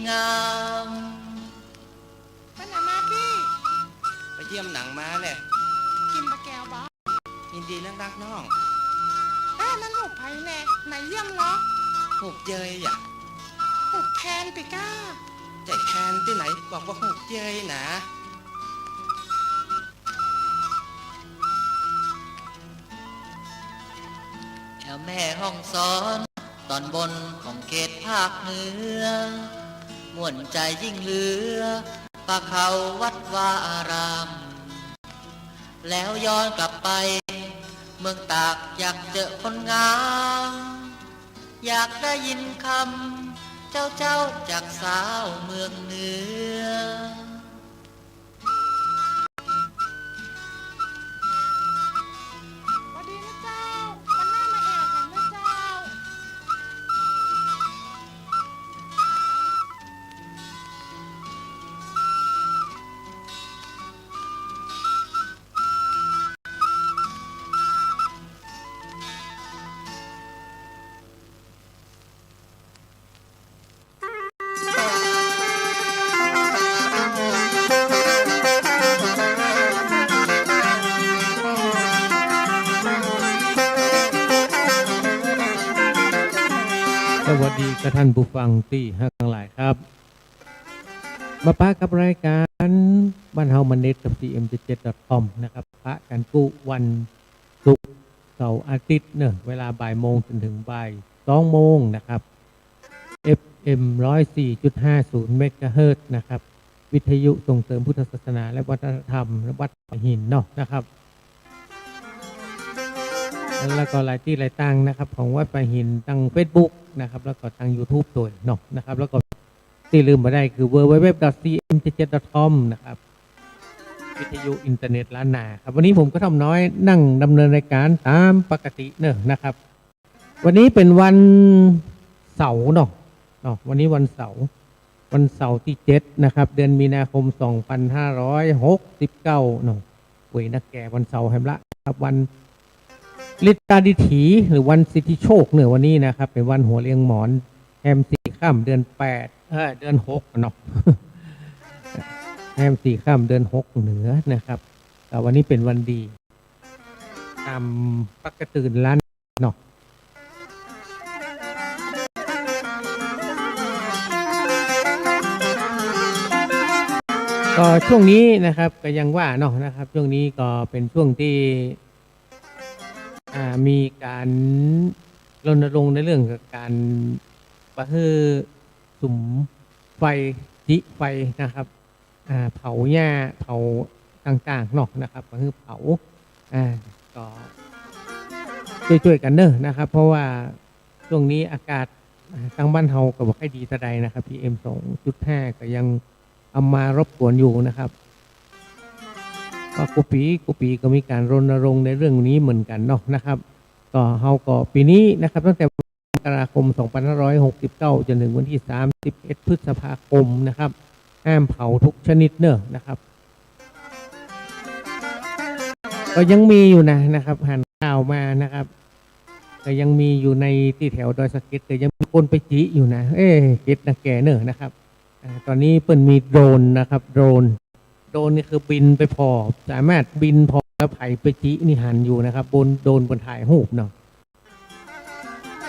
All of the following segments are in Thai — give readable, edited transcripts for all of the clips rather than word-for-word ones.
งามไปไหนมาพี่ไปเยี่ยมหนังมาแหละกินปลาแก้วบ้ายินดีนักรักน้องนั่นหูไผ่แน่ไหนเยี่ยมเหรอหูเยยอ่ะหูแพนไปก้าใจแคนที่ไหนบอกว่าหูเยยนะแถวแม่ห้องสอนตอนบนของเขตภาคเหนือม่วนใจยิ่งเหลือป่าเขาวัดวาอารามแล้วย้อนกลับไปเมืองตากอยากเจอคนงามอยากได้ยินคำเจ้าจากสาวเมืองเหนือสวัสดีนะเจ้ามันน่ามาแอบกันนะเจ้าสวัสดีกับท่านผู้ฟังที่ฮักทั้งหลายครับมาปะกับรายการบ้านเฮามันเน็ตกับ cm77.com นะครับปะกันกุวันศุกร์เสาร์อาทิตย์เนี่ยเวลาบ่ายโมงจนถึงบ่าย2โมงนะครับ FM 104.50 เมกะเฮิรตซ์นะครับวิทยุส่งเสริมพุทธศาสนาและวัฒนธรรมวัดป่าหินเนาะนะครับแล้วก็หลายที่หลายตั้งนะครับของวัดป่าหินตั้ง Facebook นะครับแล้วก็ทาง YouTube ตัวเนาะนะครับแล้วก็ที่ลืมมาได้คือ www.cm77.com นะครับวิทยุอินเทอร์เน็ตล้านนาครับวันนี้ผมก็ทำน้อยนั่งดำเนินรายการตามปกติเนอะนะครับวันนี้เป็นวันเสาร์เนาะวันนี้วันเสาร์ที่7นะครับเดือนมีนาคม2569เนาะป่วยนักแก่วันเสาร์แห่งละครับวันฤทธาดิถีหรือวันสิทธิโชคเนี่ยวันนี้นะครับเป็นวันหัวเรียงหมอนแฮม4ค่ำเดือน8เดือน6เนาะแฮม4ค่ำเดือน6เหนือนะครับแต่วันนี้เป็นวันดีตามปกติล้านเนาะก็ช่วงนี้นะครับก็ยังว่าเนาะนะครับช่วงนี้ก็เป็นช่วงที่มีการรณรงค์ในเรื่องการประฮือสุมไฟจิไฟนะครับเผาหญ้าเผาต่างๆเนาะนะครับประฮือเผาก็ช่วยๆกันเนอะนะครับเพราะว่าช่วงนี้อากาศทางบ้านเฮาก็บ่ค่อยดีเท่าใดนะครับ PM 2.5 ก็ยังเอามารบกวนอยู่นะครับก็กุปีก็มีการรณรงค์ในเรื่องนี้เหมือนกันเนาะนะครับก็เฮาก็ปีนี้นะครับตั้งแต่มกราคม2569จนถึงวันที่31พฤษภาคมนะครับห้ามเผาทุกชนิดเนอะนะครับก็ยังมีอยู่นะครับหันข่าวมานะครับก็ยังมีอยู่ในที่แถวดอยสะเก็ดแต่ยังมีคนไปจิอยู่นะเก็ดนะแกเนอะนะครับตอนนี้เปิ้นมีโดรนนะครับโดรนนี่คือบินไปพอสามารถบินพอแล้วไผ่ไปจินี่หันอยู่นะครับบนโดรนบนถ่ายรูปเนาะ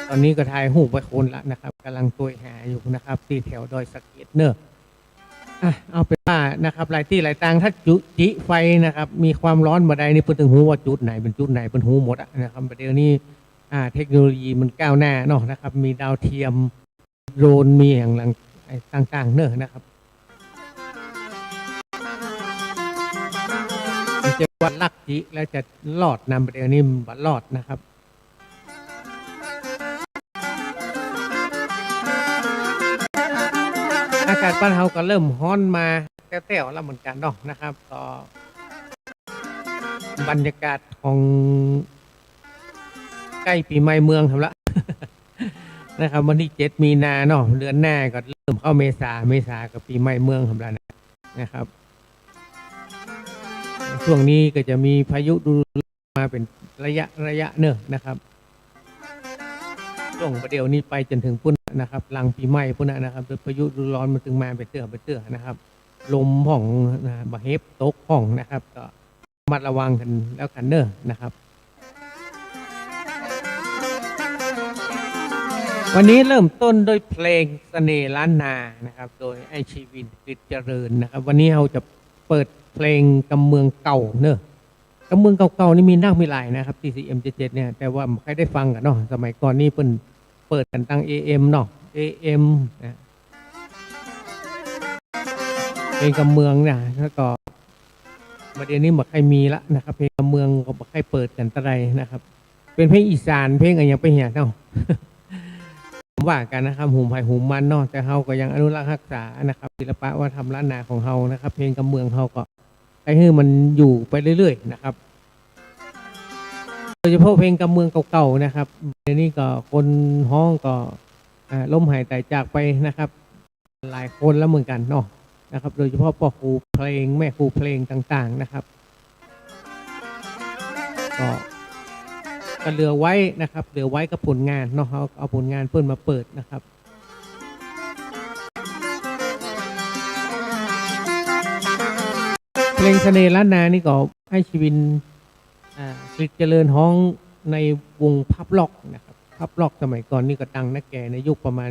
ตอนนี้ก็ถ่ายรูปไปคนละนะครับกำลังตัวหาอยู่นะครับที่แถวดอยสะเก็ดเนอะเอาเป็นว่านะครับหลายที่หลายทางถ้าจิไฟนะครับมีความร้อนมาได้นี่เพิ่นถึงรู้ว่าจุดไหนเป็นจุดไหนเป็นรู้หมดนะครับประเดี๋ยวนี้เทคโนโลยีมันก้าวหน้าเนาะนะครับมีดาวเทียมโดรนมีอย่างต่างๆเนอะนะครับจะวันลักจิแล้วจะรอดนำประเดี๋ยวนี้บัดรอดนะครับอากาศบ้านเฮาก็เริ่มร้อนมาแต้วๆแล้วเหมือนกันเนาะนะครับก็บรรยากาศของใกล้ปีใหม่เมืองครับละ นะครับวันที่7มีนาเนาะเดือนหน้าก็เริ่มเข้าเมษากับปีใหม่เมืองครับแล้วนะครับช่วงนี้ก็จะมีพายุดูมาเป็นระยะเนอะนะครับ ช่วงประเดี๋ยวนี้ไปจนถึงปุ่นนะครับหลังปีใหม่ปุ่นนะครับโดยพายุฤดูร้อนมันถึงมาเป็นเตื้อนะครับลมห่องบะเฮฟตกห่องนะครับก็ระมัดระวังกันแล้วกันเนอะนะครับวันนี้เริ่มต้นด้วยเพลงเสน่ห์ล้านนานะครับโดยไอชีวินกฤษเจริญนะครับวันนี้เราจะเปิดเพลงกำเมืองเก่าเนอะกำเมืองเก่าๆนี่มีนักมีหลายนะครับ TCM77 เนี่ยแต่ว่าใครได้ฟังกันเนาะสมัยก่อนนี่เพิ่นเปิดกันตั้ง AM เนาะ AM นะเพลงกำเมืองเนี่ยแล้วก็ประเดี๋ยวนี้บ่ใครมีละนะครับเพลงกำเมืองก็บ่ใครเปิดกันตะไรนะครับเป็นเพลงอีสานเพลงอะไรอย่างไปเหี้ยเนาะ ว่ากันนะครับหุ่มไผ่หุ่มมันเนาะแต่เฮาก็ยังอนุรักษ์รักษานะครับศิลปะวัฒนธรรมล้านนาของเฮานะครับเพลงกำเมืองเฮาก็ให้มันอยู่ไปเรื่อยๆนะครับโดยเฉพาะเพลงกำเมืองเก่าๆนะครับเดี๋ยวนี้ก็คนฮ้องก็ล้มหายตายจากไปนะครับหลายคนแล้วเหมือนกันเนาะนะครับโดยเฉพาะพ่อครูเพลงแม่ครูเพลงต่างๆนะครับก็เหลือไว้นะครับเหลือไว้กับผลงานเนาะเอาผลงานเพิ่นมาเปิดนะครับเพลงเสน่ห์ล้านนานี่ก็ให้ชีวินกฤษเจริญฮ้องในวงพับล็อกนะครับพับล็อกสมัยก่อนนี่ก็ดังนักแก่ในยุคประมาณ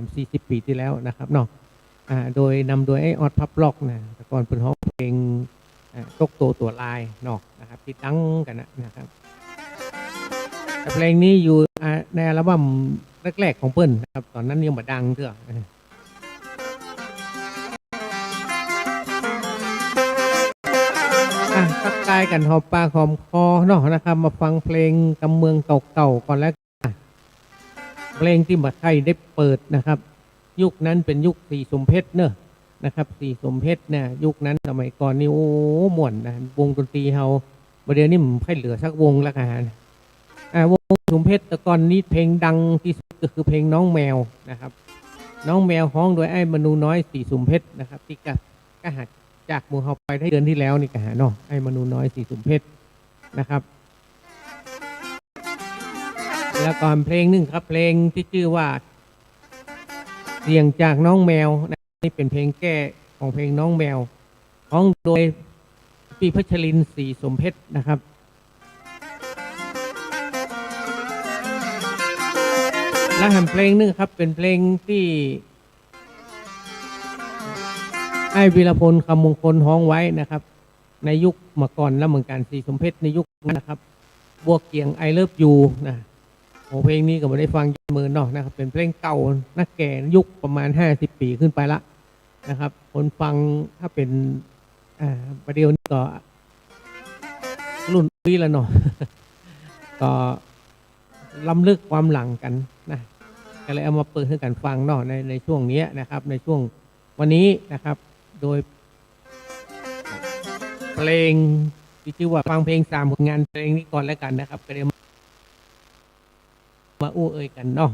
3-40 ปีที่แล้วนะครับเนาะโดยนำโดยไอออดพับล็อกนะแต่ก่อนเป็นฮ้องเพลงตกตัวลายเนาะนะครับที่ดังกันนะครับแต่เพลงนี้อยู่ในอัลบั้มแรกๆของเปิ้ลนะครับตอนนั้นยังบ่ดังเท่าทักทายกันหอมปากหอมคอเนาะนะครับมาฟังเพลงกำเมืองเก่าๆก่อนแล้วเพลงที่บัดไทยได้เปิดนะครับยุคนั้นเป็นยุคสีสมเพชรเนอะนะครับสีสมเพชรเนี่ยยุคนั้นสมัยก่อนนี่โอ้ม่วนนะวงดนตรีเฮาประเดี๋ยวนี้มันค่อยเหลือสักวงละกันวงสมเพชรแต่ก่อนนี้เพลงดังที่สุดก็คือเพลงน้องแมวนะครับน้องแมวฮ้องโดยไอ้มนูน้อยสีสมเพชรนะครับที่ก็หัดจากหมู่เฮาไปได้เดือนที่แล้วนี่ก็หาเนาะไอ้มนูน้อยสีสมเพชรนะครับแล้วก่อนเพลงนึงครับเพลงที่ชื่อว่าเสียงจากน้องแมวนี่เป็นเพลงแก้ของเพลงน้องแมวฮ้องโดยพี่พัชรินทร์สีสมเพชรนะครับและแห่งเพลงนึงครับเป็นเพลงที่ไอ้วีรพลคำมงคลฮ้องไว้นะครับในยุคเมื่อก่อนแล้วเหมือนกันสีสมเพชรในยุคนั้นนะครับบวกเกียงไอเลิฟยูนะโอ้เพลงนี้ก็ไม่ได้ฟังยันมือเนาะนะครับเป็นเพลงเก่านักแก่ยุคประมาณ50 ปีขึ้นไปละนะครับคนฟังถ้าเป็นประเดี๋ยวนี้ก็รุ่นปีแล้วเนาะ ก็ล้ำลึกความหลังกันนะก็เลยเอามาเปิดให้กันฟังเนาะในช่วงนี้นะครับในช่วงวันนี้นะครับโดยเพลงที่ชื่อว่าฟังเพลง3 ผลงานเพลงนี้ก่อนแล้วกันนะครับก็เดี๋ยวมาอู้เอ่ยกันเนาะ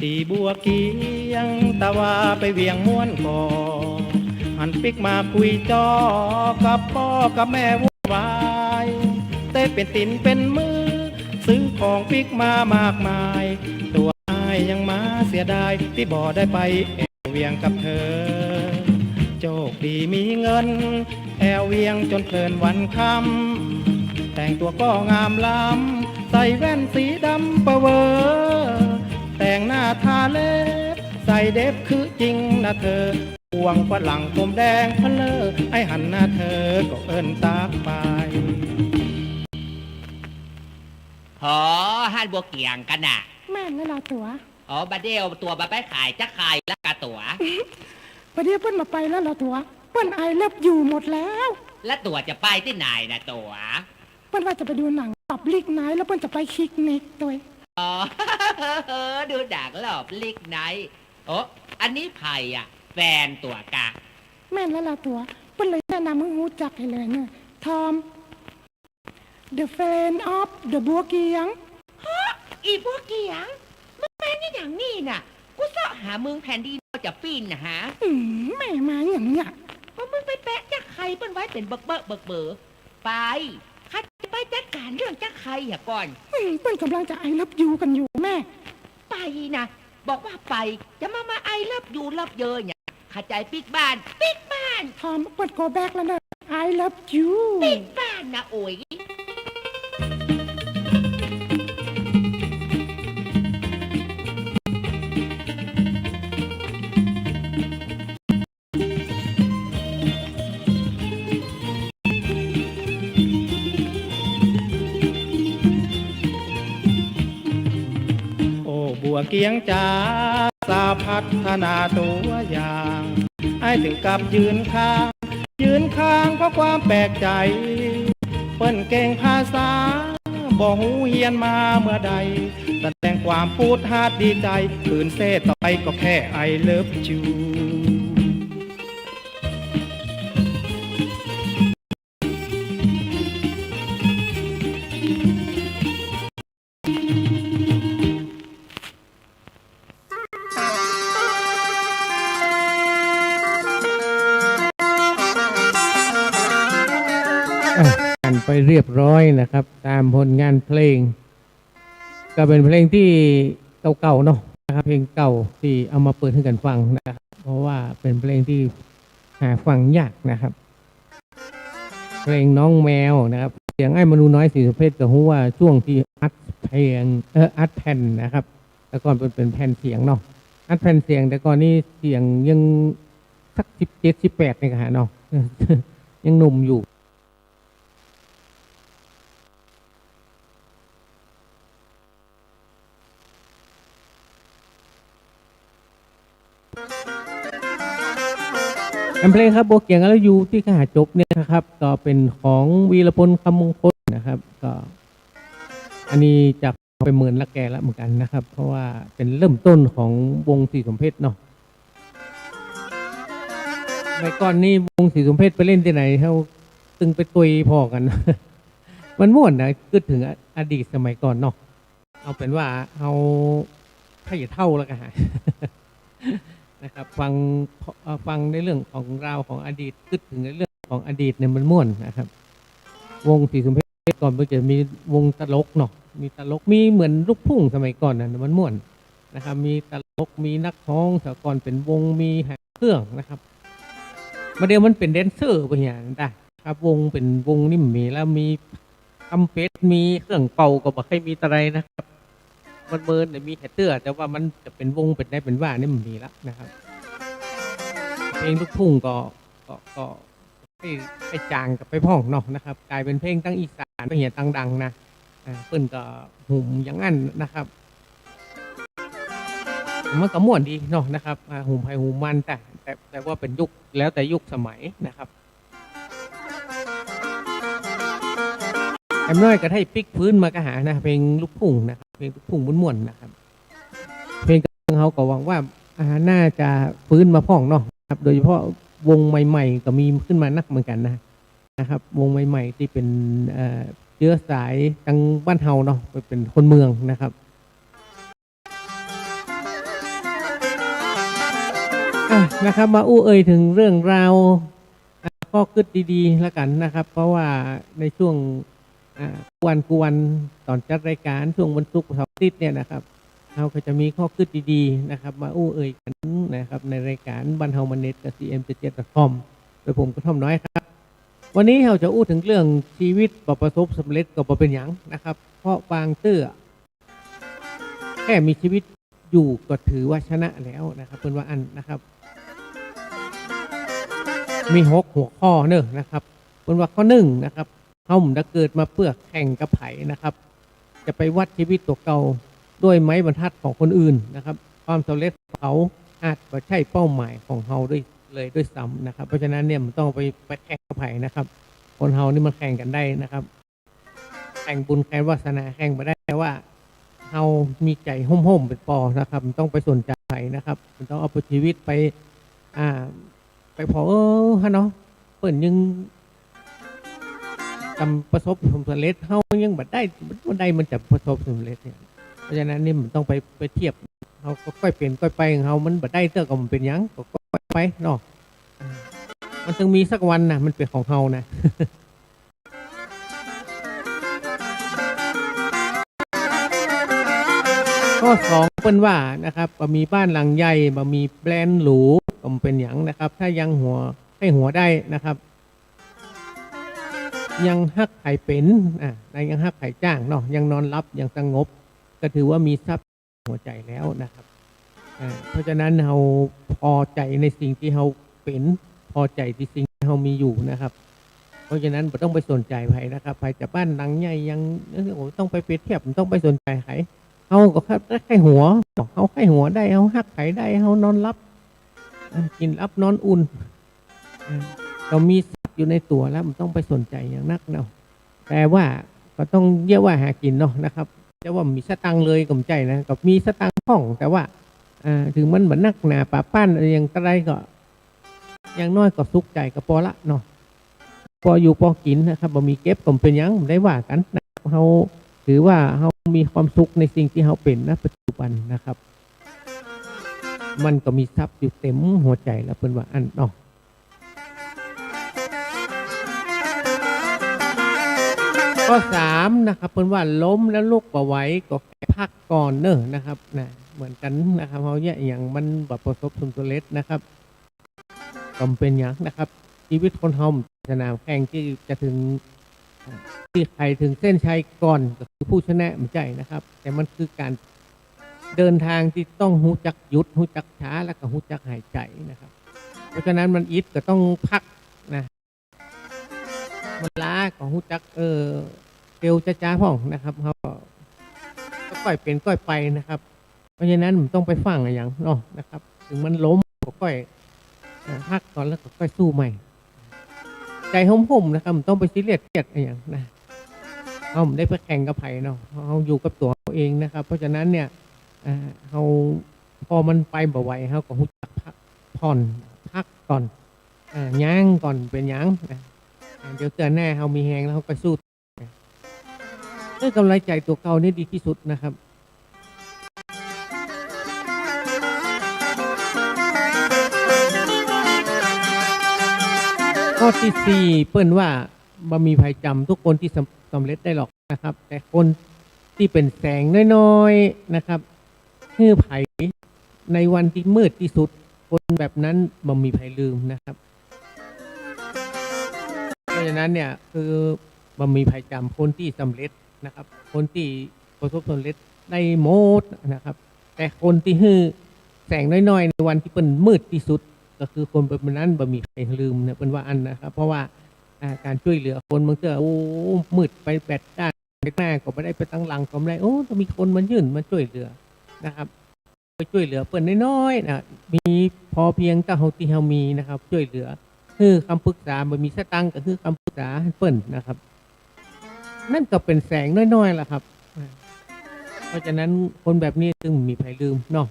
ตีบัวเกียงตะวาไปเวียงม้วนก่อหันปิกมาคุยจอกับพ่อกับแม่วุ่นวายเต้เป็นตินเป็นมือซื้อของปิกมามากมายตัวอ้ายยังมาเสียดายที่บ่ได้ไปแอวเวียงกับเธอโชคดีมีเงินแอวเวียงจนเพลินวันค่ำแต่งตัวก็งามล้ำใส่แว่นสีดำประเวอแต่งหน้าทาเล็บใส่เด็บคือจริงนะเธอพวงฝรั่งผมแดงพะเลอไอหันหน้าเธอก็เอิ้นตากไป หอฮันบัวเกียงกันน่ะ แม่นนั่นละตัว อ๋อบาเดียวตัวบาไปขายจะขายแล้วกะตัว ประเดี๋ยวเปิ้นมาไปแล้วละตัวเปิ้นไอเลิฟอยู่หมดแล้ว แล้วตัวจะไปที่ไหนนะตัว เปิ้นว่าจะไปดูหนังปรับลิกไนท์แล้วเปิ้นจะไปคิกนิกตัว อ๋อ ดูดักหลอบลิกไนท์โอ้อันนี้ไผ่อ่ะแฟนตัวกะ แม่นแล้วละตัวเปิ้นเลยแนะนำให้รู้จักให้เลยเนอะทอม The Fan of the บัวเกียง อีบัวเกียงมันแม่นี่อย่างนี้น่ะกูเสาะหามึงแผ่นดินจะปีนนะฮะ แม่มาอย่างเนี้ย ว่ามึงไปแปะจักใครเปิ้นไว้เป็นเบิกเบอไปข้าจะไปจัดการเรื่องจักใครอ่ะก่อน เปิ้นกำลังจะไอเลิฟอยู่กันอยู่แม่ ไปนะบอกว่าไปจะมาไอเลิฟยูเลิฟเยอะเนี่ยเข้าใจปิกบ้าน ทอมเปิ้นโกแบกแล้วเนอะ I love you ปิกบ้านนะโอ้ย โอ้บัวเกียงจ๋าสาพัฒนาตัวอย่างไอ้ถึงกับยืนข้างเพราะความแปลกใจ เปิ้นเก่งภาษาบ่หูเฮียนมาเมื่อใดแสดงความพูดฮาดดีใจคืนเซ่ต่อไปก็แค่ไอเลิฟจู อ่านไปเรียบร้อยนะครับ ตามผลงานเพลง ก็เป็นเพลงที่เก่าๆเนาะนะครับ เพลงเก่าที่เอามาเปิดให้กันฟังนะครับ เพราะว่าเป็นเพลงที่หาฟังยากนะครับ เพลงน้องแมวนะครับเสียงไอ้มนูน้อยสีสุเพชรกับฮู้ว่าช่วงที่อัดเพลงอัดแผ่นนะครับ แต่ก่อนเป็นแผ่นเสียงเนาะอัดแผ่นเสียงแต่ก่อนนี้เสียงยังสัก17-18นี่ก็หาเนาะ ยังหนุ่มอยู่เพลงครับโบเกียงแล้วอยู่ที่ขหาจบเนี่ยนะครับ ก็เป็นของวีรพลคำมงคลนะครับ ก็อันนี้จากไปเมินละแกแล้วเหมือนกันนะครับ เพราะว่าเป็นเริ่มต้นของวงสีสมเพชรเนาะในก่อนนี้วงสีสมเพชรไปเล่นที่ไหนเขาตึงไปตุยพอกัน มันม่วนนะคิดถึงอดีตสมัยก่อนเนาะเอาเป็นว่าเอาถ้าอย่าเท่าแล้วกัน นะครับฟังในเรื่องของราวของอดีตคิดถึงในเรื่องของอดีตเนี่ยมันม่วนนะครับ วงสีสุมเพชรก่อนมันจะมีวงตลกเนาะมีตลกมีเหมือนลูกทุ่งสมัยก่อนนะมันม่วนนะครับ มีตลกมีนักร้องแต่ก่อนเป็นวงมีหางเครื่องนะครับมาเดี๋ยวมันเป็นแดนเซอร์ไปอย่างนั้นได้ครับวงเป็นวงนี่มีแล้วมีทำเป็ดมีเครื่องเป่าก็บอกให้มีอะไรนะครับมันเมินแต่มีแฮตเตอร์แต่ว่ามันจะเป็นวงเป็นได้เป็นว่านี่มันมีแล้วนะครับเพลงลูกทุ่งก็ไปจางกับไปพ่องเนาะนะครับ กลายเป็นเพลงตั้งอีสานไปเหี่ยตั้งดังนะเปิ้นก็หุ่มอย่างนั้นนะครับมันก็ม่วนดีเนาะนะครับหุ่มไผ่หุ่มมันแต่ว่าเป็นยุคแล้วแต่ยุคสมัยนะครับแอมน้อยก็ให้ปิกพื้นมากระหานะเพลงลูกทุ่งนะครับเพลงลูกทุ่งม่วนๆนะครับเพลงของเขาก็หวังว่าน่าจะฟื้นมาพ่องเนาะครับโดยเฉพาะวงใหม่ๆก็มีขึ้นมานักเหมือนกันนะครับวงใหม่ๆที่เป็นเชื้อสายทางบ้านเฮาเนาะเป็นคนเมืองนะครับ นะครับมาอู้เอ่ยถึงเรื่องราวข้อคิดดีๆแล้วกันนะครับ เพราะว่าในช่วงวันตอนจัดรายการช่วงวันศุกร์เสาร์อาทิตย์เนี่ยนะครับเราก็จะมีข้อคิดดีๆนะครับ มาอู้เอ่ยกันนะครับในรายการบันเทามันเน็ตกับ cm77.com โดยผมกระท่อมน้อยครับ วันนี้เราจะอู้ถึงเรื่องชีวิตประสบสำเร็จก็บ่เป็นหยังนะครับ เพราะบางเตื้อแค่มีชีวิตอยู่ก็ถือว่าชนะแล้วนะครับเป็นว่าอันนะครับมี6หัวข้อเนอะนะครับเป็นว่าข้อ1นะครับเขาจะเกิดมาเพื่อแข่งกับไผ่นะครับ จะไปวัดชีวิตตัวเก่าด้วยไม้บรรทัดของคนอื่นนะครับความสำเร็จของเขาอาจไม่ใช่เป้าหมายของเราด้วยซ้ำนะครับเพราะฉะนั้นเนี่ยมันต้องไปแข่งกับไผ่นะครับคนเรานี่มันแข่งกันได้นะครับแข่งบุญแข่งวาสนาแข่งมาได้แต่ว่าเรามีใจห่มๆเป็นปอนะครับมันต้องไปสนใจไผ่นะครับมันต้องเอาชีวิตไปไปพอฮะเนาะเปิ่นยังทำประสบความสำเร็จเขายังบัดได้มันจะประสบความสำเร็จเนี่ยเพราะฉะนั้นนี่มันต้องไปเทียบเขาก็ค่อยเปลี่ยนค่อยไปของเขามันบัดได้เตื้อก็มันเป็นยังก็ไปเนาะมันต้องมีสักวันนะมันเป็นของเขานะ ข้อ2เป็นว่านะครับมีบ้านหลังใหญ่มีแบรนด์หรูก็เป็นอย่างนะครับ ถ้ายังให้หัวได้นะครับ ยังฮักไข่เป็นยังฮักไข่จ้างเนาะยังนอนรับยังสงบก็ถือว่ามีทรัพย์หัวใจแล้วนะครับเพราะฉะนั้นเราพอใจในสิ่งที่เราเป็นพอใจที่สิ่งที่เรามีอยู่นะครับ เพราะฉะนั้นไม่ต้องไปสนใจใครนะครับใครจะบ้านหลังใหญ่ยังต้องไปเปรียบเทียบต้องไปสนใจใครเขาก็แค่หัวเขาแค่หัวได้เขาฮักไข่ได้เขานอนรับกินรับนอนอุ่นเรามีอยู่ในตัวแล้วมันต้องไปสนใจอย่างนักเนาะแต่ว่าก็ต้องเรียกว่าหากินเนาะนะครับแต่ว่ามีสตังเลยกลมใจนะกับมีสตังห้องแต่ว่าถึงมันเหมือนนักหนาป่าป้านอะไรอย่างไรก็อย่างน้อยก็สุขใจก็พอละเนาะพออยู่พอกินนะครับบ่มีเก็บก็เป็นยังได้ว่ากันนะเราถือว่าเรามีความสุขในสิ่งที่เราเป็นนะปัจจุบันนะครับมันก็มีทรัพย์อยู่เต็มหัวใจแล้วเป็นว่าอันเนาะข้อ3นะครับเป็นว่าล้มแล้วลุกบ่ไหวก็แค่พักก่อนเนอะนะครับนะเหมือนกันนะครับเขาเนี่ยอย่างมันแบบประสบผลสำเร็จนะครับก็เป็นอย่างนะครับชีวิตคนเฮาสนามแข่งที่จะถึงที่ใครถึงเส้นชัยก่อนก็คือผู้ชนะไม่ใช่นะครับแต่มันคือการเดินทางที่ต้องหูจักหยุดหูจักช้าแล้วก็หูจักหายใจนะครับเพราะฉะนั้นมันอิดก็ต้องพักนะมันล้าของหูจักเกลียวจ้าพ่องนะครับเขาก็ค่อยเป็นค่อยไปนะครับเพราะฉะนั้นมันต้องไปฟังอะไรอย่างเนาะนะครับถึงมันล้มก็ค่อยพักก่อนแล้วก็ค่อยสู้ใหม่ใจห่มๆนะครับมันต้องไปซีเรียสเกียดอะไรอย่างนะเราได้ไปแข่งกับไผ่เนาะเราอยู่กับตัวเราเองนะครับเพราะฉะนั้นเนี่ยเราพอมันไปบ่ไหวเขาก็หูจักพักผ่อนพักก่อนย่างก่อนเป็นย่างเดี๋ยวเตือนแน่เขามีแหงแล้วเขาไปสู้ด้วยกำลังใจตัวเก่านี่ดีที่สุดนะครับข้อที่4เปิ้นว่าบ่มีภัยจำทุกคนที่สำเร็จได้หรอกนะครับแต่คนที่เป็นแสงน้อยๆนะครับคือไผ่ในวันที่มืดที่สุดคนแบบนั้นบ่มีภัยลืมนะครับเพราะฉะนั้นเนี่ยคือบ่มีภัยจำคนที่สำเร็จนะครับคนที่ประสบผลสำเร็จได้หมดนะครับแต่คนที่ฮือแสงน้อยๆในวันที่เป็นมืดที่สุดก็คือคนแบบนั้นบ่มีใครลืมนะเป็นว่าอันนะครับเพราะว่าการช่วยเหลือคนบางเทื่อโอ้มืดไปแปดด้านหน้าก็ไม่ได้ไปตั้งหลังก็ไม่ได้โอ้ต้องมีคนมันยื่นมาช่วยเหลือนะครับไปช่วยเหลือเปิ้นน้อยๆนะมีพอเพียงแต่เฮาที่เฮามีนะครับช่วยเหลือคือคำปรึกษาบ่มีสตังค์ก็คือคำปรึกษาเปิ้นนะครับนั่นก็เป็นแสงน้อยๆล่ะครับเพราะฉะนั้นคนแบบนี้ซึ่งมีภัยลืมเนาะ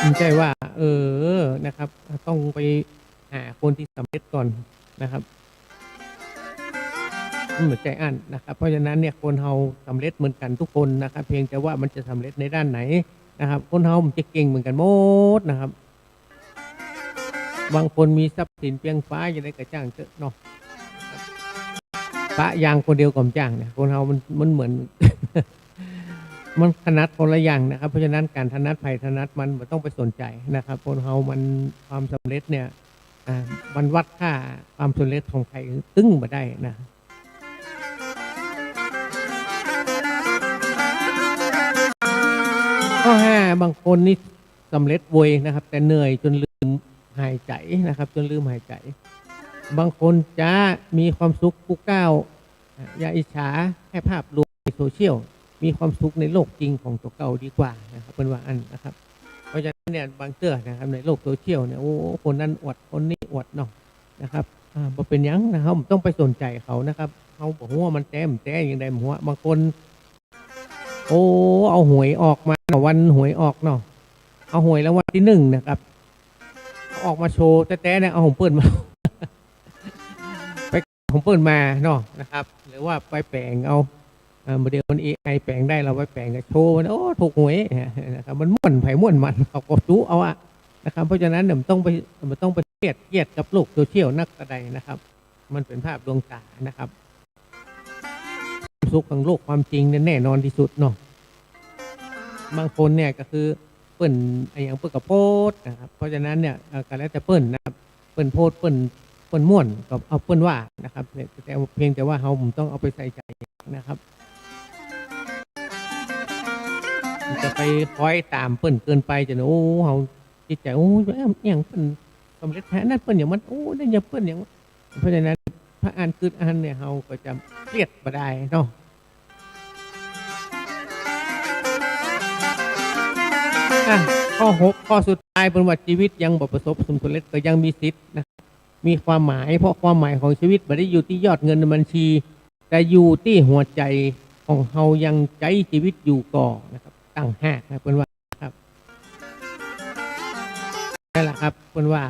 ไม่ใช่ว่านะครับต้องไปหาคนที่สำเร็จก่อนนะครับ มันเหมือนใจอั้นนะครับเพราะฉะนั้นเนี่ยคนเฮาสำเร็จเหมือนกันทุกคนนะครับเพียงแต่ว่ามันจะสำเร็จในด้านไหนนะครับคนเฮามันจะเก่งเหมือนกันหมดนะครับบางคนมีทรัพย์สินเพียงฟ้าอย่างไรก็จ้างเถอะเนาะปะยางคนเดียวก่อมจ้างเนี่ยคนเฮามันเหมือน มันถนัดคนละอย่างนะครับเพราะฉะนั้นการถนัดไผ่ถนัดมันต้องไปสนใจนะครับคนเฮามันความสำเร็จเนี่ยมันวัดค่าความสำเร็จของใครตึ้งมาได้นะข้อ5บางคนนี่สำเร็จเวยนะครับแต่เหนื่อยจนลืมหายใจนะครับจนลืมหายใจบางคนจะมีความสุขกู้ก้าวอย่าอิจฉาแค่ภาพลวงในโซเชียลมีความสุขในโลกจริงของตัวเก่าดีกว่านะครับเป็นว่าอันนะครับเพราะฉะนั้นเนี่ยบางเตื้อนะครับในโลกโซเชียลเนี่ยโอ้คนนั้นอวดคนนี้อวดเนาะนะครับบ่เป็นยังนะครับต้องไปสนใจเขานะครับเขาบอกว่ามันแต้อย่างใดหัวบางคนโอ้เอาหวยออกมาวันหวยออกเนาะเอาหวยแล้ววันที่1นะครับเอาออกมาโชว์แต่เนี่ยเอาของเปิ้ลมา ไปของเปิ้ลมาเนาะนะครับหรือว่าไปแปลงเอาโมเดลมัน AI แปลงได้เราไปแปลงกับโชว์มันโอ้ถูกหวยนะครับมันม่วนไผ่ม่วนมันเขาก็จู้เอาอะนะครับเพราะฉะนั้นมันต้องไปเครียดกับโลกโซเชียลนักกระไดนะครับมันเป็นภาพดวงตานะครับสุขของโลกความจริงแน่นอนที่สุดเนาะบางคนเนี่ยก็คือเปิ้ลอย่างเปิ้ลกับโพสนะครับเพราะฉะนั้นเนี่ยก็แล้วแต่เปิ้ลนะครับเปิ้ลโพสเปิ้ลม่วนกับเอาเปิ้ลว่านะครับแต่เพียงแต่ว่าเราต้องเอาไปใส่ใจนะครับจะไปคอยตามเปิ้นเกินไปจะโอ้เฮาจิตใจโอ้อย่างเปิ้นสำเร็จแท้นั่นเปิ้นอย่างมันโอ้นั่นอย่างเปิ้นอย่างเพราะฉะนั้นพระอ่านคืออ่านเนี่ยเฮาก็จะเครียดบ่ได้เนาะข้อ6ข้อสุดท้ายเป็นว่าชีวิตยังบ่ประสบผลสำเร็จก็ยังมีสิทธิ์นะมีความหมายเพราะความหมายของชีวิตบ่ได้อยู่ที่ยอดเงินในบัญชีแต่อยู่ที่หัวใจของเฮายังใจชีวิตอยู่ก่อนะครับตั้งห้าครับเป็นว่าครับนั่นแหละครับเป็นว่า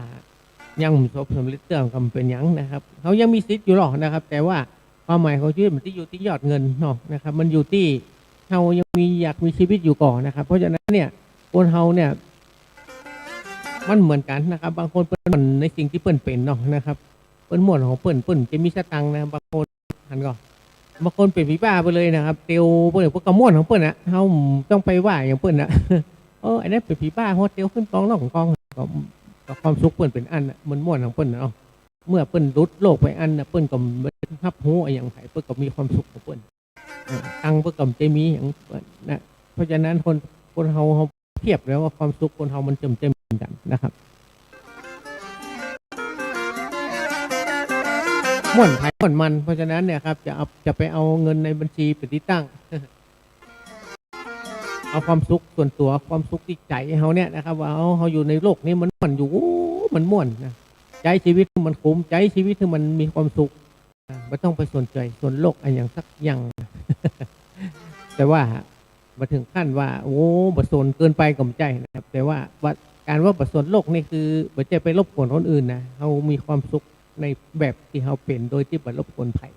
ยังประสบสำเร็จเรื่องก็เป็นยังนะครับเขายังมีสิทธิ์อยู่หรอกนะครับแต่ว่าความหมายของชีวิตมันที่อยู่ที่ยอดเงินเนาะนะครับมันอยู่ที่เฮายังอยากมีชีวิตอยู่ก่อนนะครับเพราะฉะนั้นเนี่ยคนเฮาเนี่ยมันเหมือนกันนะครับบางคนเป็นในสิ่งที่เปิ้นเป็นเนาะนะครับเปิ้นม่วนของเปิ้นจะมีสตังค์นะบางคนหันก่อนบางคนเป็นผีบ้าไปเลยนะครับเตียวเปิ้นพวกกระม่วนของเปิ้นนะเฮาต้องไปว่าอย่างเปิ้นนะไอ้นั่นเป็นผีบ้าโฮเตียวขึ้นกองนอกของกองก็ความสุขเปิ้นเป็นอันมันม่วนของเปิ้นเนาะเมื่อเปิ้นรุดโลกไปอันเปิ้นก็รับหูอย่างไผเปิ้นก็มีความสุขของเปิ้นตังเปิ้นก็จะมีอย่างนะเพราะฉะนั้นคนเฮาเทียบแล้วว่าความสุขคนเฮามันเต็มกันนะครับม่วนไผ่ม่วนมันเพราะฉะนั้นเนี่ยครับจะไปเอาเงินในบัญชีไปที่ตั้ง เอาความสุขส่วนตัวความสุขที่ใจเขาเนี่ยนะครับว่าเขาอยู่ในโลกนี้มันม่วนอยู่มันม่วนนะใจชีวิตมันคุ้มใจชีวิตที่มันมีความสุขไม่ต้องไปสนใจส่วนโลกอะไรอย่างสักอย่าง แต่ว่ามาถึงขั้นว่าโอ้บัดสนเกินไปก็ไม่ใจนะครับแต่ว่าการว่าบัดสนโลกนี่คือบัดจะไปรบกวนคนอื่นนะเขามีความสุขในแบบที่เขาเป็นโดยที่บัดรบกวนไผ่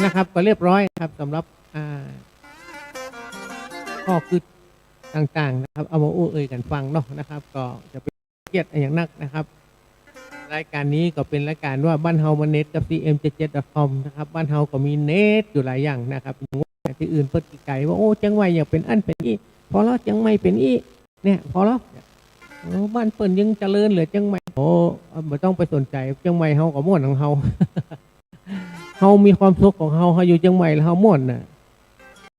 นะครับก็เรียบร้อยครับสำหรับข้อคือต่างๆนะครับเอามาเอ่ยกันฟังเนาะนะครับก็จะเป็นเกียรติอย่างนักนะครับรายการนี้ก็เป็นรายการว่าบ้านเฮามันเน็ตกับ cm77.com นะครับบ้านเฮาก็มีเน็ตอยู่หลายอย่างนะครับที่อื่นเปิดไกลว่าโอ้จังไว้อย่างเป็นอันเป็นอีพอแล้วจังไม่เป็นอีเนี่ยพอแล้วบ้านเปิ่นยังเจริญเหลือจังไม่โอ้ไม่ต้องไปสนใจจังไม่เฮาก็ม่วนของเฮา เฮามีความสุขของเฮาอยู่จังไม่แล้วเฮาม่วนน่ะ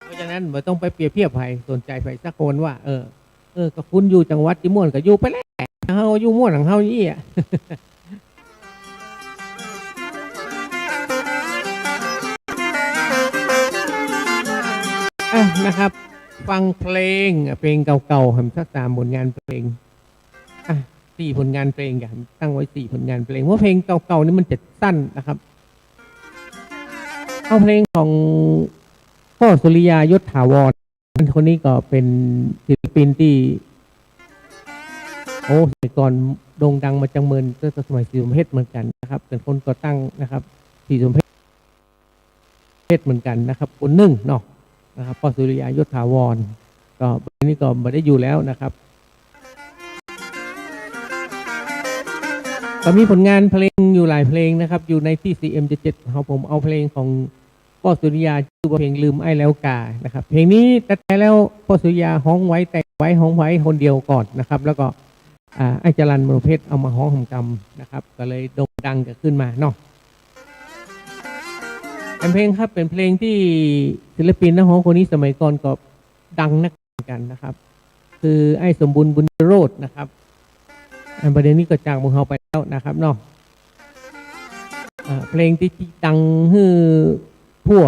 เพราะฉะนั้นไม่ต้องไปเปรียบเทียบใครสนใจใครสักคนว่าก็คุณอยู่จังหวัดที่ม่วนก็อยู่ไปแล้วเฮาอยู่ม่วนของเฮานี่อ่ะ นะครับฟังเพลงเก่าๆทำสัก3ผลงานเพลง4ผลงานเพลงอย่างตั้งไว้4ผลงานเพลงว่าเพลงเก่าๆนี่มันจะสั้นนะครับเอาเพลงของพ่อสุริยายศถาวรคนนี้ก็เป็นศิลปินที่ โอ้สมัยก่อนโด่งดังมาจังเมินตั้งแต่สมัยสีสมเพชรเหมือนกันนะครับเป็นคนก่อตั้งนะครับสีสมเพชรเหมือนกันนะครับคนหนึ่งเนาะนะครับพ่อสุริยายศถาวรก็วันนี้ก็ไม่ได้อยู่แล้วนะครับก็มีผลงานเพลงอยู่หลายเพลงนะครับอยู่ในที่ CM77 ของผมเอาเพลงของพ่อสุริยาชื่อว่าเพลงลืมไอ้แล้วกานะครับเพลงนี้แต่แล้วพ่อสุริยาฮ้องไว้แต่ไว้ฮ้องไว้คนเดียวก่อนนะครับแล้วก็ไอ้จรัญมโนเพชรเอามาฮ้องหำกำนะครับก็เลยโด่งดังขึ้นมาเนาะเป็นเพลงครับเป็นเพลงที่ศิลปินนักร้องคนนี้สมัยก่อนก็ดังนักกันนะครับคือไอ้สมบูรณ์บุญโรจน์นะครับอันประเด็นนี้ก็จากมือเขาไปแล้วนะครับเนาะเพลงที่ดังฮือทั่ว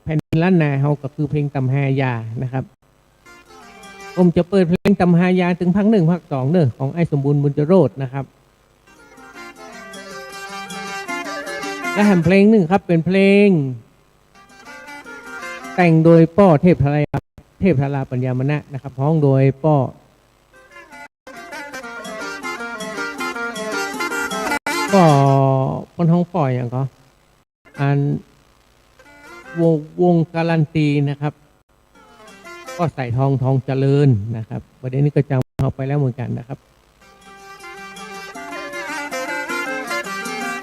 แผ่นดินล้านนาเขาก็คือเพลงตำหายานะครับผมจะเปิดเพลงตำหายาถึงภาค 1 ภาค 2เนอะของไอ้สมบูรณ์บุญโรจน์นะครับและแห่งเพลงหนึ่งครับเป็นเพลงแต่งโดยป้อเทพธาราปัญญามนะนะครับร้องโดยป้อปนห้องปล่อยอย่างก็อันวงการันตีนะครับก็ใส่ทองเจริญนะครับประเด็นนี้ก็จำเอาไปแล้วเหมือนกันนะครับ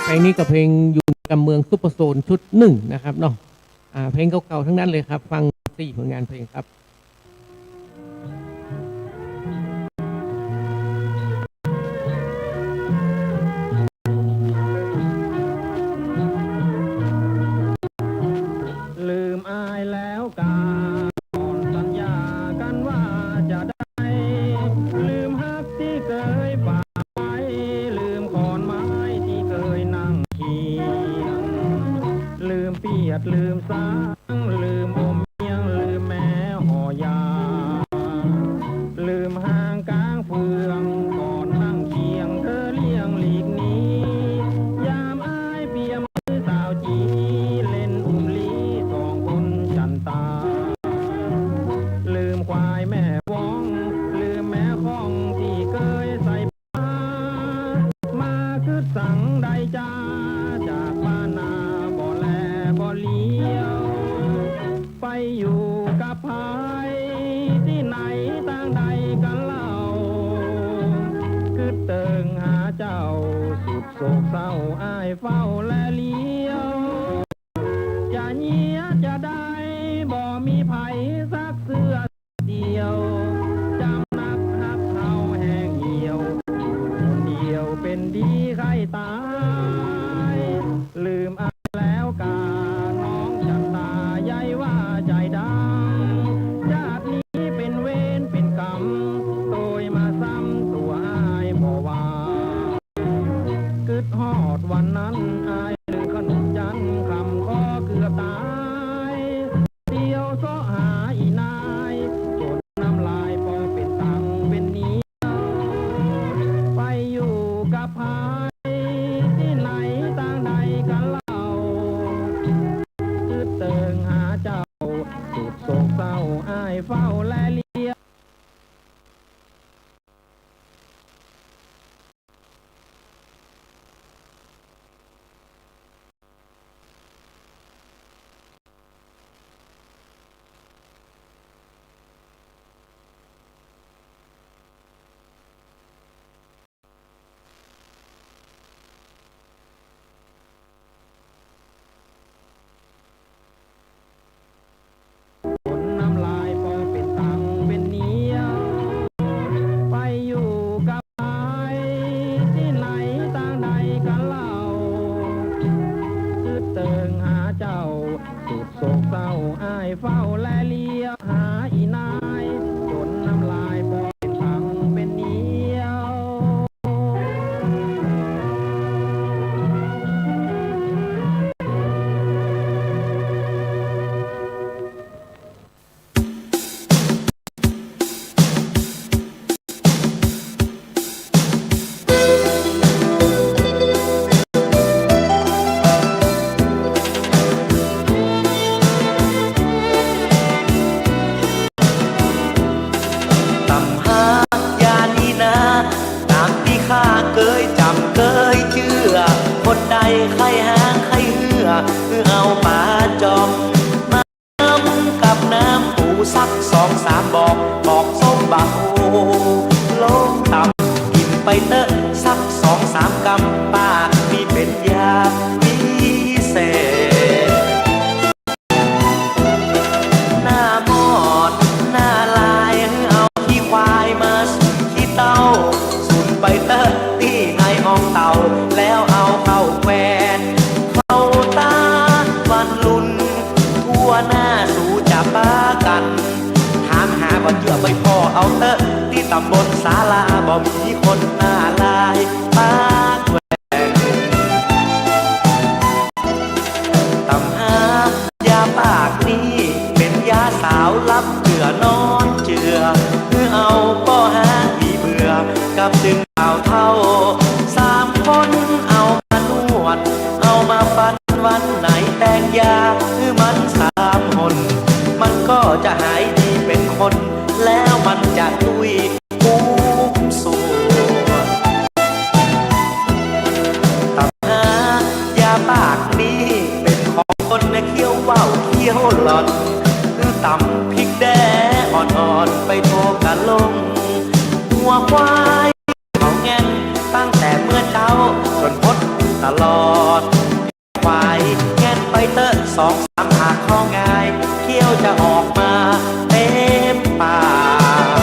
เพลงนี้กับเพลงอยู่กับเมืองซุปเปอร์โซนชุด1นะครับเนาะเพลงเก่าๆทั้งนั้นเลยครับฟัง4ผลงานเพลงครับ ลืมอายแล้วกาก่อนสัญญากันว่าจะได้ลืมฮักที่เคยฝากไว้ลืมขอนไม้ที่เคยนั่งเคียงลืมเปียดลืมสางลืมอมเมียงลืมแม่ห่อยาลืมห่างกลางเฟืองก่อนนั่งเคียงเธอเลี้ยงหลีกหนี้ยามอายเปียมือสาวจีเล่นอุ้มลีสองคนจันตาลืมควายแม่วองลืมแม่ข้องที่เคยใส่ผ้ามาคือสั่งใดจ้าจากบ้านนาบ่แลบ่เลี้ยวไปอยู่กับภายที่ไหนต่างใดกันเล่าคือเติงหาเจ้าสุดโศกเศร้าอ้ายเฝ้าและเลี้ยวจะเงียจะได้บ่มีไผซักเสื้อเดียวจำนักฮักเฮาแห้งเหี่ยวคนเดียวเป็นดีใครตายลืมอายแล้วกาน้องจันตาใหญ่ว่าใจดำชาตินี้เป็นเวรเป็นกรรมโดยมาซ้ำตัวอายบ่ว่ากึดฮอดวันนั้นอายลืมขนมจัน ข้าเคยจำเคยเชื่อคนใดใครหางใครเหือคือเอาปลาจอมมากับน้ำปูสัก2-3บอกส้มบะโอลงต่ำกินไปเตอะสัก2-3 กำปากมีเป็นยาพิเศษหน้ามอดหน้าลายเอาขี้ควายมาสุนขี้เต้าสุนไปเตอะที่ในห้องเต่าแล้วเอาเข้าแควนเข้าตาวันลุนทั่วหน้าสู่จับปากันถามหาบ่เจือไปพ่อเอาเตอะที่ตำบลศาลาบ่มีคนหน้าลายปากแหวงตำหายาปากนี้เป็นยาสาวลับเจือนอนเจือคือเอาป้อหาที่เบื่อกับดึงเต่าเท่า3 คนเอามานวดเอามาฟันวันไหนแต่งยาคือมัน3 หนมันก็จะหายดีเป็นคนแล้วมันจะลุยภูมิสู่ตำหายาปากนี้เป็นของคนเคี้ยวว่าวเคี้ยวหลอนคือตำพริกแดงอ่อนๆไปโทกันลงหัวควายเขาแง่นตั้งแต่เมื่อเช้าจนพดตลอดควายแง่นไปเตอะ2-3 หากข้องง่ายเคี้ยวจะออกมาเต็มปาก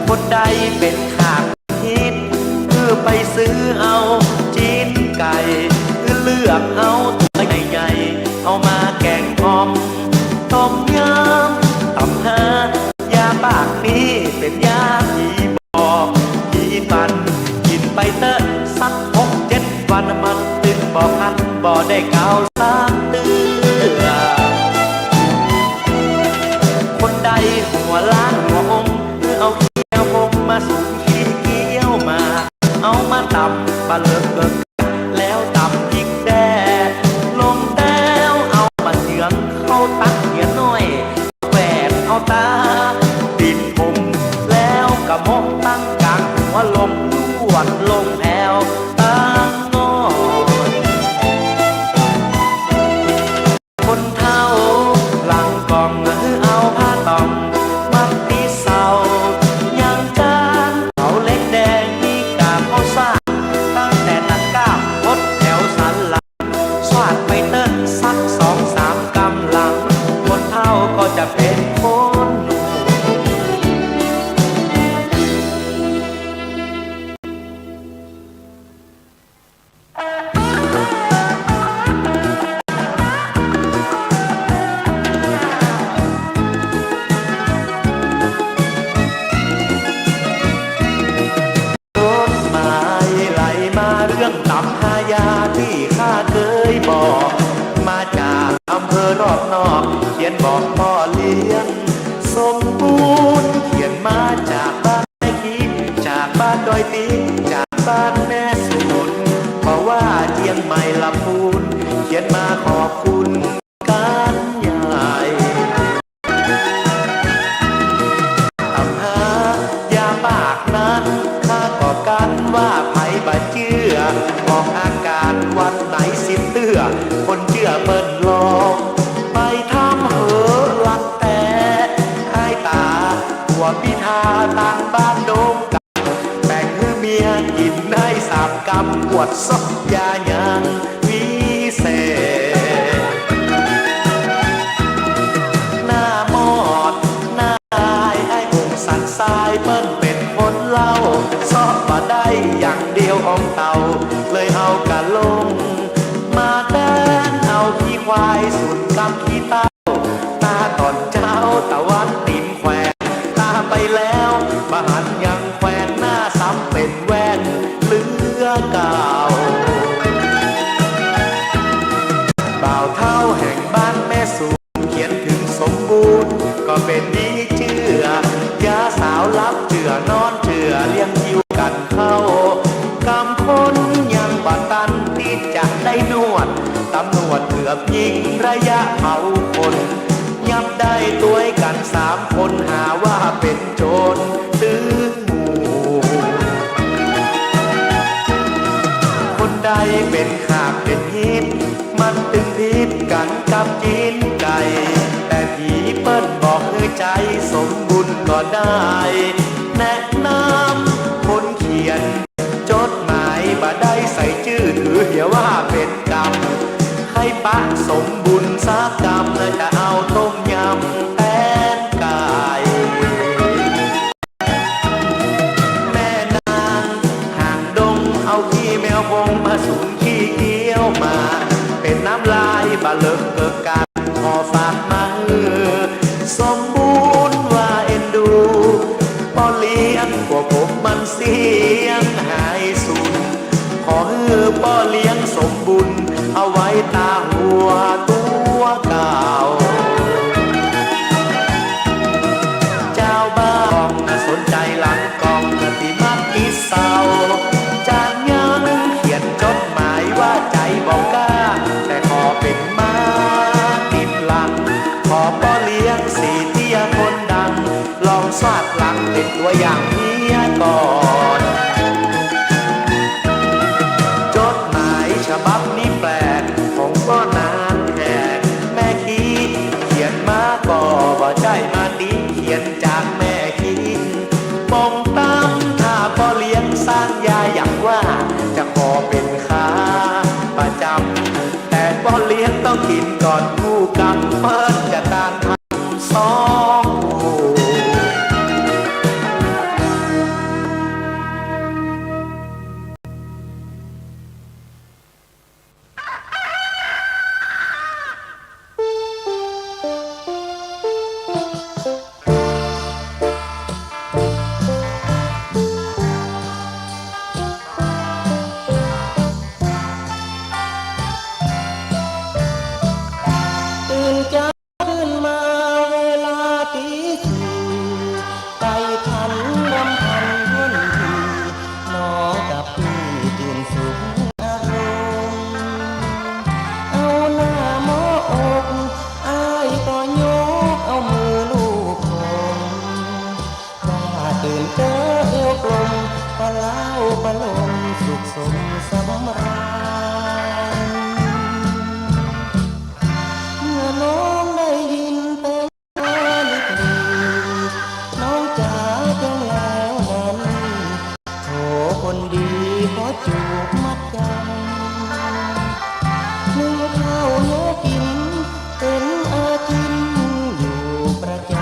คนใดเป็นขาดฮิตคือไปซื้อเอาจีนไก่คือเลือกเอาตัวใหญ่ๆเอามาแกงหอมต้มยำตำหายาปากนี้เป็นยาผีบอกผีบันกินไปเตอะสัก6-7 วันมันตึงบ่พันบ่ได้เกา3 เดือคนใดหัวล้านหัวองคือเอาเขี้ยวผมมาสูงขี้เกี้ยวมาเอามาตำปลาเลิกเกิกแล้วตำพริกแดงลงแต้วเอามาเยืองเข้าตักเหียน้อยแหวนเอาตาดินผมแล้วกระมกตั้งกลางหัวลมลวดลงแอวตั้งงอคนเท่าหลังกล่องเอาผ้าตองมัดตีเสายังจานเขาเล็กแดงมีกาบเขาสร้างตั้งแต่ตะก้าพดแถวสันหลังสวาดไปเติ้ลสัก2-3 กำหลังคนเท่าก็จะเป็นคนต้นไม้ไหลมาเรื่องตำหายาที่ข้าเคยบอกมาจากอำเภอรอบนอกเขียนบอกพ่อเลี้ยงสมบูรณ์เขียนมาจากบ้านแม่คีจากบ้านดอยตีจากบ้านแม่สุนเพราะว่าเชียงใหม่ลำพูนเขียนมาขอบคุณการใหญ่ตำหายาปากนั้นข้าก็กันว่าไผบ่เชื่อออกอาการวันไหนสิเตื้อคนเชื่อเปิ้นลองไปทำเหอลักแต่ให้ตาหัวพิธาต่างบ้านโดมกันแบ่งให้เมียกินได้3 กำปวดซอกยายังวิเศษหน้ามอดหน้าอายไอ้องค์สันทรายเปิ้นเป็นคนเล่าซอกมาได้อย่างเดียวของเต่าเลยเอากะลงมาแดนเอาขี้ควายสุนกับขี้เต้าตาตอนเจ้าตะวันติมแขวนตาไปแล้วบาหันยังแขวนหน้าซ้ำเป็นแว่นเหลือเก่าบ่าวเท่าแห่งบ้านแม่สูงเขียนถึงสมบูรณ์ก็เป็นดีเชื่อยาสาวลับเจือนอนเจือเลี้ยงคิวกันเข้ากำคนยังบัดตันที่จะได้นวดตำรวจเกือบยิงระยะเผาคนยับได้ตัวกัน3 คนหาว่าเป็นโจรตื้อหมู่ ใดเป็นขาบเป็นฮิตมันตึงพิษกันกับจีนไก่แต่ผีเปิ้นบอกคือใจสมบุญก็ได้ แนะนำคนเขียนจดหมายบ่ได้ใส่ชื่อถือเหี่ยว่าเป็นกรรมให้ปะสมบุญสักกรรมจะเอาต้มยำแตนไก่แม่นางห่างดงเอาขี้แมวบงมาสูงขี้เกี้ยวมาเป็นน้ำลายบะเลิกเกิดการขอฝากมาสมบูรณ์ว่าเอ็นดูพอเลี้ยงกว่าผมมันเสียงหายสูญขอให้พ่อเลี้ยงสมบุญเอาไว้ตาหัวตัวเก่าเจ้าบ้านสนใจหลังกองที่มักอีเศร้าจากยังเขียนจดหมายว่าใจบอกกล้าแต่ขอเป็นม้าติดหลังขอพ่อเลี้ยงสีเที่ยคนดังลองสาดหลังเป็นตัวอย่างเมียก่อนจดหมายฉบับนี้แปลกผมก็นานแขกแม่คีเขียนมาก็บ่ใจมาตีเขียนจากแม่คีปองตั้มถ้าพ่อเลี้ยงสร้างยาอย่างว่าจะขอเป็นค้าประจำแต่พ่อเลี้ยงต้องกินก่อนคู่กรรมเปิ้นจะตานทำสองตื่นจ้าขึ้นมาเวลาตีสี่ไก่ขันรำพันทุ่นทีน้องกับพี่ตื่นสูงอารมณ์เอาหน้าหมบอกอ้ายก็ยกเอามือลูบผมว่าตื่นเจอเอวกลมปะเล่าปะลมสุขสมสำราญเมื่อน้องได้ยินเพลงลิบลีน้องจ๋าจังแล้วนั้นโถคนดีขอจูบมัดใจนึ่งข้าวเหนียวกินเป็นอาจินอยู่ประจ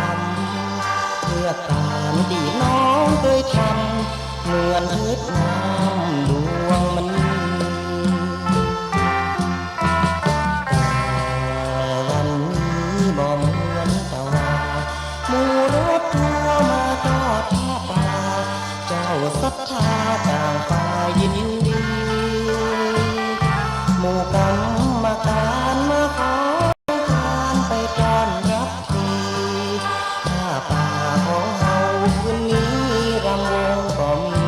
ำเพื่อตามที่น้องเคยทำเหมือนเพชรน้ำดวงมันวันนี้บ่เหมือนแต่ว่าหมู่รถทัวร์มาทอดผ้าป่าเจ้าศรัทธาต่างฝ่ายยินดีหมู่กรรมการมาขอการไปต้อนรับทีผ้าป่าของเฮาคืนนี้รำวงก็มี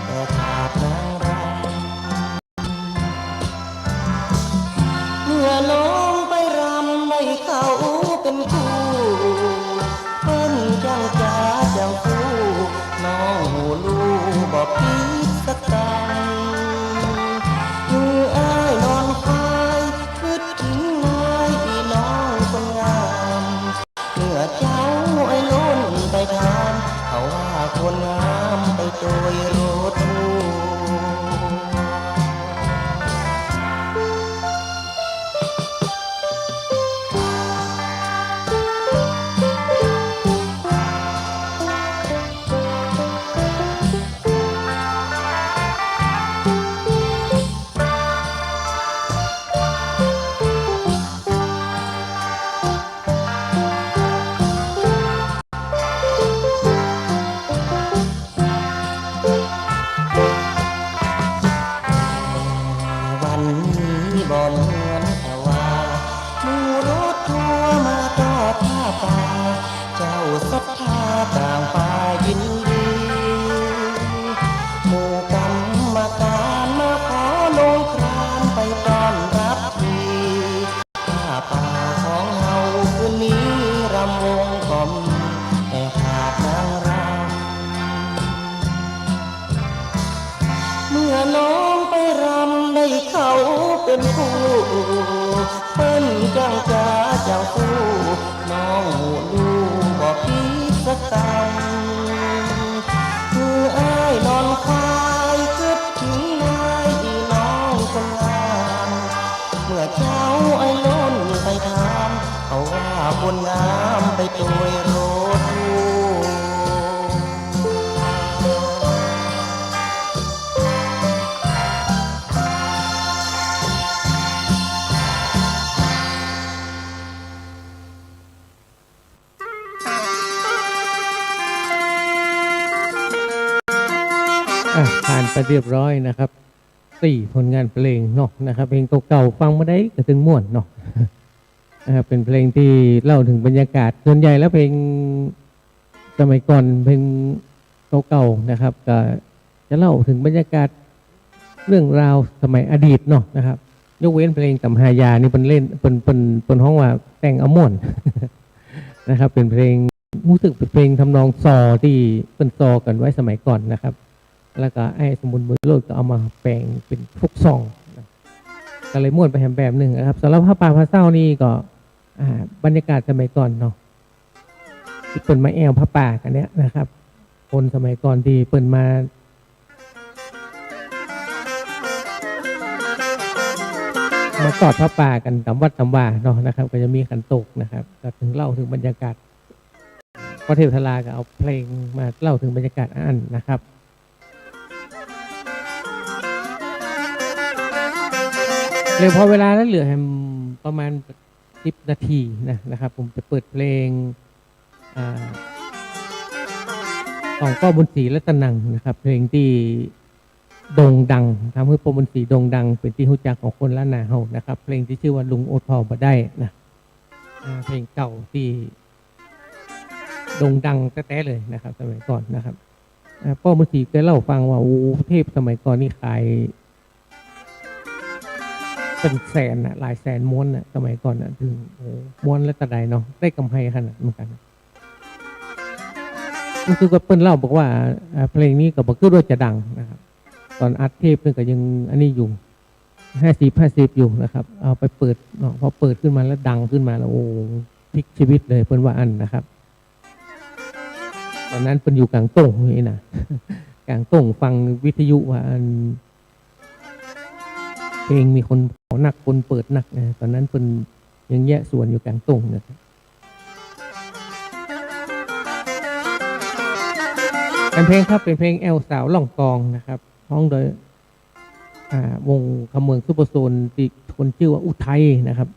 แต่ขาดนางรำเมื่อน้องไปรำให้เขาเป็นคู่เพิ่นจังจ้าจังคู่น้องหูลูบอกพีสักกังมืออ้ายนอนคอยคิดถึงนายพี่น้องคนงามเมื่อเจ้าไอ้ล้นไปถามเขาว่าคนงามไปโดยรถทัวร์วันนี้บ่เหมือนแต่ว่าหมู่รถทัวร์มาทอดผ้าป่าเจ้าศรัทธาต่างฝ่ายยินดีหมู่กรรมการมาขอลงครานไปต้อนรับทีผ้าป่าของเฮาคืนนี้รำวงก็มีแต่ขาดนางรำเมื่อน้องไปรำได้ เจ้าสู้น้องหูลูบอกคิดสักคำคืออ้ายนอนคายคิดถึงนายอีน้องคนงามเมื่อเจ้าไอ้ล้นไปถามเขาว่าคนงามไปโดยรถลูผ่านไปเรียบร้อยนะครับ4ผลงานเพลงเนาะนะครับเพลงเก่าๆฟังมาได้ก็ถึงม่วนเนาะนะครับเป็นเพลงที่เล่าถึงบรรยากาศส่วนใหญ่แล้วเพลงสมัยก่อนเพลงเก่าๆนะครับก็จะเล่าถึงบรรยากาศเรื่องราวสมัยอดีตเนาะนะครับยกเว้นเพลงตำหายานี่เป็นเล่นเป็นห้องว่าแต่งเอาม่วน นะครับเป็นเพลงรู้สึกเป็นเพลงทำนองซอที่เป็นซอกันไว้สมัยก่อนนะครับแล้วก็ไอ้สมุนบุญโลดก็เอามาแปลงเป็นฟุกซองนะก็เลยม่วนไปแหมแบบหนึ่งนะครับสำหรับพระป่าพระเศร้านี่ก็บรรยากาศสมัยก่อนเนาะที่เปิดมาแอวพระป่ากันเนี้ยนะครับคนสมัยก่อนที่เปิดมากอดพระป่ากันตามวัดตามว่าเนาะนะครับก็จะมีขันโตกนะครับก็ถึงเล่าถึงบรรยากาศพระเทพทลาก็เอาเพลงมาเล่าถึงบรรยากาศอันนะครับเลยพอเวลาแล้วเหลือประมาณ10 นาทีนะครับผมจะเปิดเพลงของป้อบุญศรีรัตนังนะครับเพลงที่โด่งดังทำให้ป้อบุญศรีโด่งดังเป็นที่รู้จักของคนล้านนาเฮานะครับเพลงที่ชื่อว่าลุงโอดพอบ่ได้นะเพลงเก่าที่โด่งดังแท้ๆเลยนะครับสมัยก่อนนะครับป้อบุญศรีเคยเล่าฟังว่าโอ้เทพสมัยก่อนนี่ขายเป็นแสนนะหลายแสนม้วนนะสมัยก่อนนะถึงม้วนและตะไดเนาะได้กำไรขนาดเหมือนกันก็คือก็เปิ้ลเล่าบอกว่าเพลงนี้ก็บอกคือว่าจะดังนะครับตอนอัดเทปนึงก็ยังอันนี้อยู่50อยู่นะครับเอาไปเปิดเนาะพอเปิดขึ้นมาแล้วดังขึ้นมาแล้วโอ้พลิกชีวิตเลยเปิ้ลว่าอันนะครับตอนนั้นเปิ้ลอยู่กลางต้งนี่นะกลางต้งฟังวิทยุว่าอันเพลงมีคนขอหนักคนเปิดหนักนะตอนนั้นเป็นยังแยะส่วนอยู่กลางตรงนะครับเป็นเพลงครับเป็นเพลงแอลสาวล่องกองนะครับร้องโดยวงคำเมืองซุปเปอร์โซนที่คนชื่อว่าอุทัยนะครับ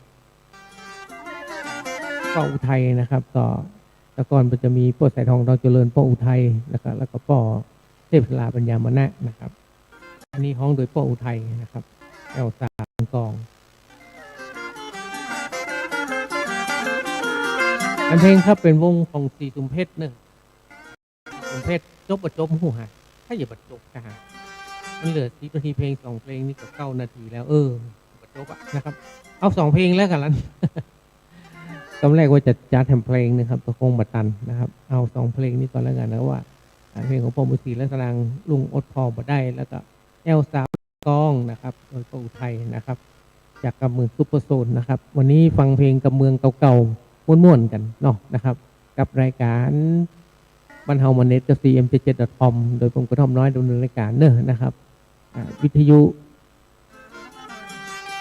ก็อุทัยนะครับก็แต่ก่อนมันจะมีพ่อสายทองดาวเจริญพ่ออุทัยนะครับแล้วก็พ่อเทพลาปัญญามณะนะครับอันนี้ร้องโดยพ่ออุทัยนะครับแอลสาวกองอันเพลงครับเป็นวงของสีสุมเพชรเนอะสุมเพชรจบบัดจบหูหาถ้าอย่าบัดจบกันมันเหลือ10 นาทีเพลง2 เพลงนี่ก็9 นาทีแล้วบัดจบนะครับเอา2 เพลงแล้วกันละตอนแรกว่าจะจัดทำเพลงนะครับประคงบัดตันนะครับเอา2 เพลงนี้ก่อนแล้วกันนะว่าเพลงของพ่อบุญศรีและสนางลุงอดพอบ่ได้แล้วก็แอลสาวกองนะครับโดยพ่ออุทัยนะครับจากกำเมืองซุปเปอร์โซนนะครับวันนี้ฟังเพลงกำเมืองเก่าๆม่วนๆกันเนาะนะครับกับรายการบรรเทามันเน็ตกับ cm77.com โดยผมกระท่อมน้อยดำเนินรายการเนอะนะครับวิทยุ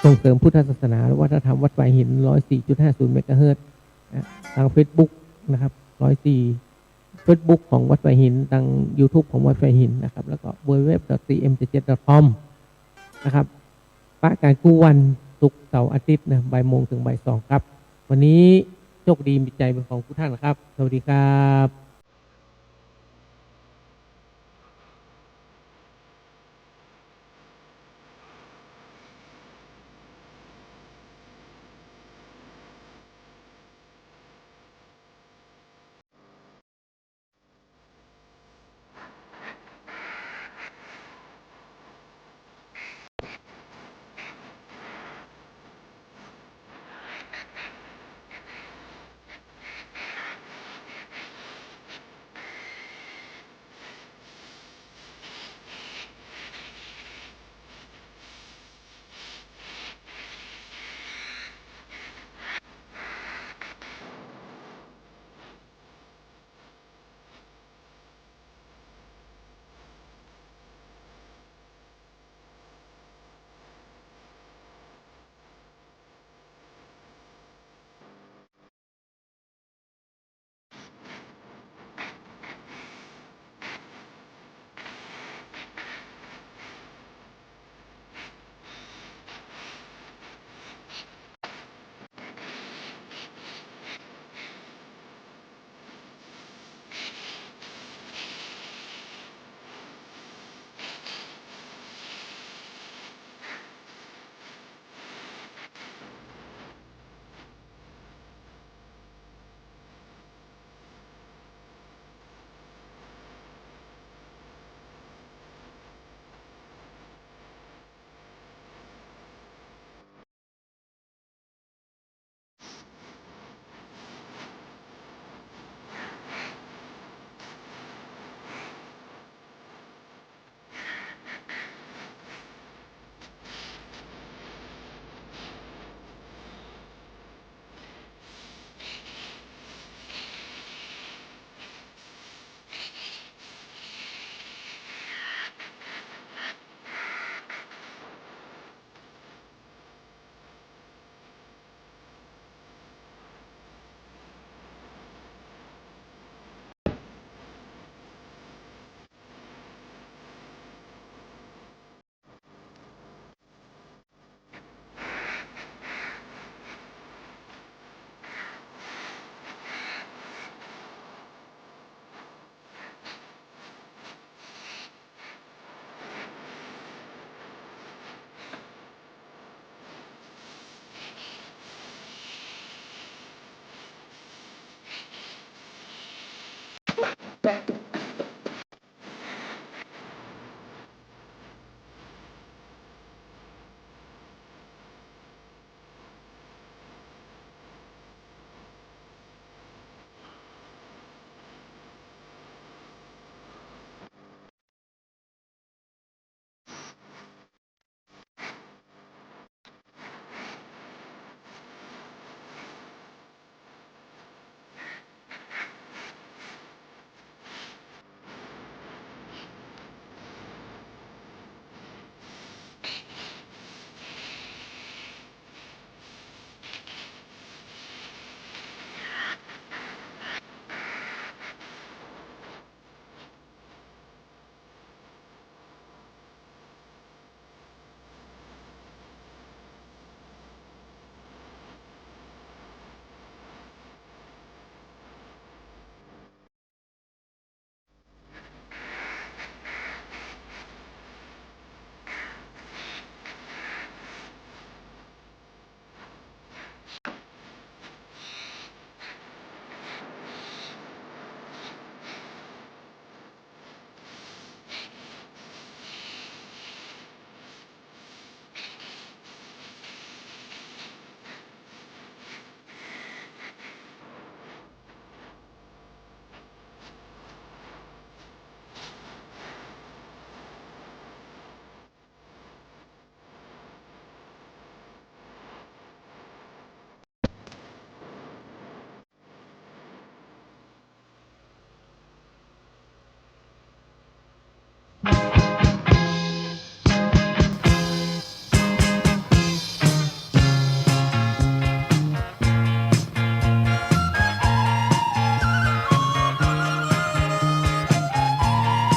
ส่งเสริมพุทธศาสนาและวัฒนธรรมวัดไฟหิน 104.50 เมกะเฮิรตซ์ทาง Facebook นะครับ104 Facebook ของวัดไฟหินทาง YouTube ของวัดไฟหินนะครับแล้วก็ www.cm77.com นะครับปะการกู้วันศุกร์เสาร์อาทิตย์นะบ่ายโมงถึงบ่าย 2ครับวันนี้โชคดีมีใจเป็นของทุกท่านนะครับสวัสดีครับ